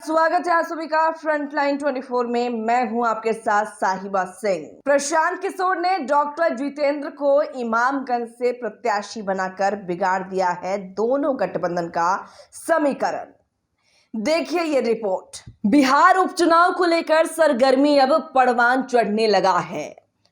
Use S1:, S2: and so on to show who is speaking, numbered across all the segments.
S1: स्वागत है आप सभी का फ्रंटलाइन 24 में। मैं हूं आपके साथ साहिबा सिंह। प्रशांत किशोर ने डॉक्टर जितेंद्र को इमामगंज से प्रत्याशी बनाकर बिगाड़ दिया है दोनों गठबंधन का समीकरण। देखिए ये रिपोर्ट। बिहार उपचुनाव को लेकर सरगर्मी अब परवान चढ़ने लगा है।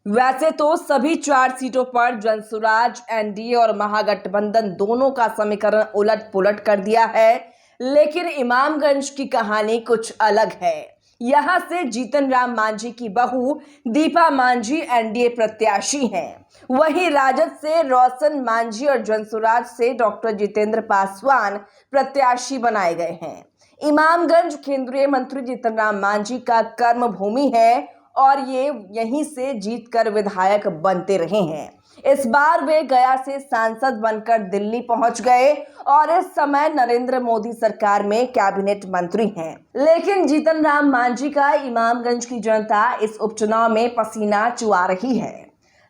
S1: वैसे तो सभी 4 सीटों पर जनसुराज, एनडीए और महागठबंधन दोनों का समीकरण उलट पुलट कर दिया है, लेकिन इमामगंज की कहानी कुछ अलग है। यहां से जीतन राम मांझी की बहू दीपा मांझी एनडीए प्रत्याशी हैं। वहीं राजद से रोशन मांझी और जनसुराज से डॉक्टर जितेंद्र पासवान प्रत्याशी बनाए गए हैं। इमामगंज केंद्रीय मंत्री जीतन राम मांझी का कर्म भूमि है और ये यहीं से जीतकर विधायक बनते रहे हैं। इस बार वे गया से सांसद बनकर दिल्ली पहुंच गए और इस समय नरेंद्र मोदी सरकार में कैबिनेट मंत्री हैं। लेकिन जीतन राम मांझी का इमामगंज की जनता इस उपचुनाव में पसीना चुआ रही है।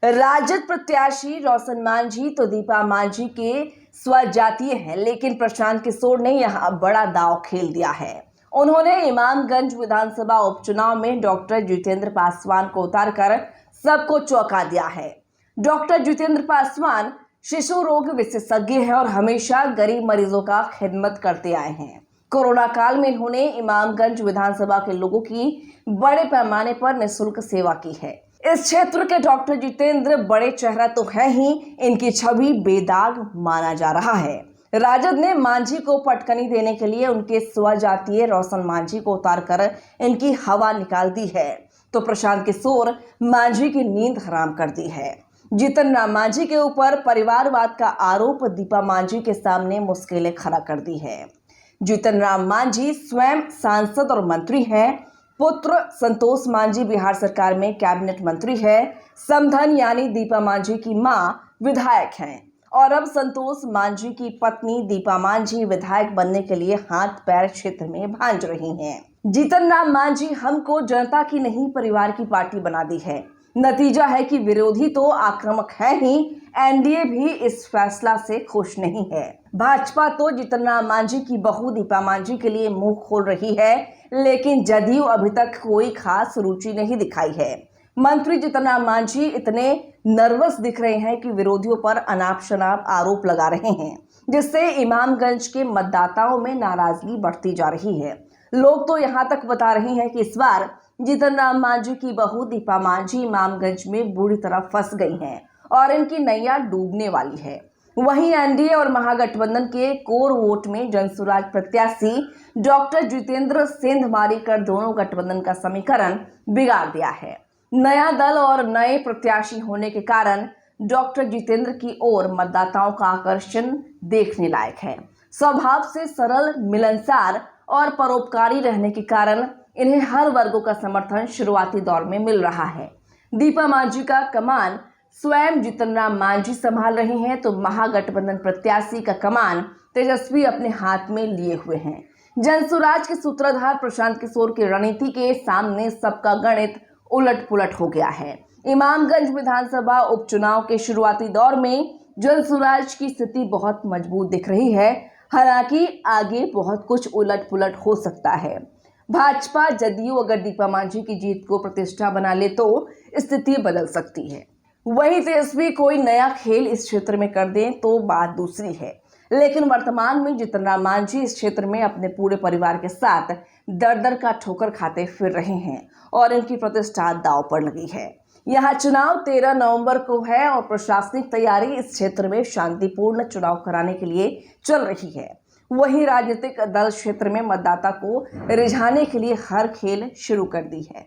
S1: राजद प्रत्याशी रोशन मांझी तो दीपा मांझी के स्वजातीय हैं, लेकिन प्रशांत किशोर ने यहां बड़ा दांव खेल दिया है। उन्होंने इमामगंज विधानसभा उपचुनाव में डॉक्टर जितेंद्र पासवान को उतारकर सबको चौंका दिया है। डॉक्टर जितेंद्र पासवान शिशु रोग विशेषज्ञ हैं और हमेशा गरीब मरीजों का खिदमत करते आए हैं। कोरोना काल में इन्होंने इमामगंज विधानसभा के लोगों की बड़े पैमाने पर निःशुल्क सेवा की है। इस क्षेत्र के डॉक्टर जितेंद्र बड़े चेहरा तो है ही, इनकी छवि बेदाग माना जा रहा है। राजद ने मांझी को पटकनी देने के लिए उनके स्वजातीय रोशन मांझी को उतारकर इनकी हवा निकाल दी है, तो प्रशांत किशोर मांझी की नींद हराम कर दी है। जीतन राम मांझी के ऊपर परिवारवाद का आरोप दीपा मांझी के सामने मुश्किलें खड़ा कर दी है। जीतन राम मांझी स्वयं सांसद और मंत्री हैं। पुत्र संतोष मांझी बिहार सरकार में कैबिनेट मंत्री है। समधन यानी दीपा मांझी की मां विधायक हैं और अब संतोष मांझी की पत्नी दीपा मांझी विधायक बनने के लिए हाथ पैर क्षेत्र में भांज रही हैं। जीतन राम मांझी हमको जनता की नहीं परिवार की पार्टी बना दी है। नतीजा है कि विरोधी तो आक्रामक है ही, एनडीए भी इस फैसला से खुश नहीं है। भाजपा तो जीतन राम मांझी की बहू दीपा मांझी के लिए मुंह खोल रही है, लेकिन जदयू अभी तक कोई खास रुचि नहीं दिखाई है। मंत्री जीतन राम मांझी इतने नर्वस दिख रहे हैं कि विरोधियों पर अनाप शनाप आरोप लगा रहे हैं, जिससे इमामगंज के मतदाताओं में नाराजगी बढ़ती जा रही है। लोग तो यहां तक बता रहे हैं कि इस बार जीतन राम मांझी की बहू दीपा मांझी इमामगंज में बुरी तरह फंस गई हैं और इनकी नैया डूबने वाली है। वहीं एनडीए और महागठबंधन के कोर वोट में जनसुराज प्रत्याशी डॉक्टर जितेंद्र सेंधमारी कर दोनों गठबंधन का समीकरण बिगाड़ दिया है। नया दल और नए प्रत्याशी होने के कारण डॉक्टर जितेंद्र की ओर मतदाताओं का आकर्षण देखने लायक है। स्वभाव से सरल, मिलनसार और परोपकारी रहने के कारण इन्हें हर वर्गों का समर्थन शुरुआती दौर में मिल रहा है। दीपा मांझी का कमान स्वयं जीतन राम मांझी संभाल रहे हैं, तो महागठबंधन प्रत्याशी का कमान तेजस्वी अपने हाथ में लिए हुए हैं। जनसुराज के सूत्रधार प्रशांत किशोर की रणनीति के सामने सबका गणित उलट पुलट हो गया है। इमामगंज विधानसभा उपचुनाव के शुरुआती दौर में जनसुराज की स्थिति बहुत मजबूत दिख रही है, हालांकि आगे बहुत कुछ उलट पुलट हो सकता है। भाजपा जदयू अगर दीपा मांझी की जीत को प्रतिष्ठा बना ले तो स्थिति बदल सकती है। वहीं तेजस्वी कोई नया खेल इस क्षेत्र में कर दें तो बात दूसरी है, लेकिन वर्तमान में जीतन राम मांझी इस क्षेत्र में अपने पूरे परिवार के साथ दर दर का ठोकर खाते फिर रहे हैं और इनकी प्रतिष्ठा दांव पर लगी है। यहाँ चुनाव 13 नवंबर को है और प्रशासनिक तैयारी इस क्षेत्र में शांतिपूर्ण चुनाव कराने के लिए चल रही है। वहीं राजनीतिक दल क्षेत्र में मतदाता को रिझाने के लिए हर खेल शुरू कर दी है।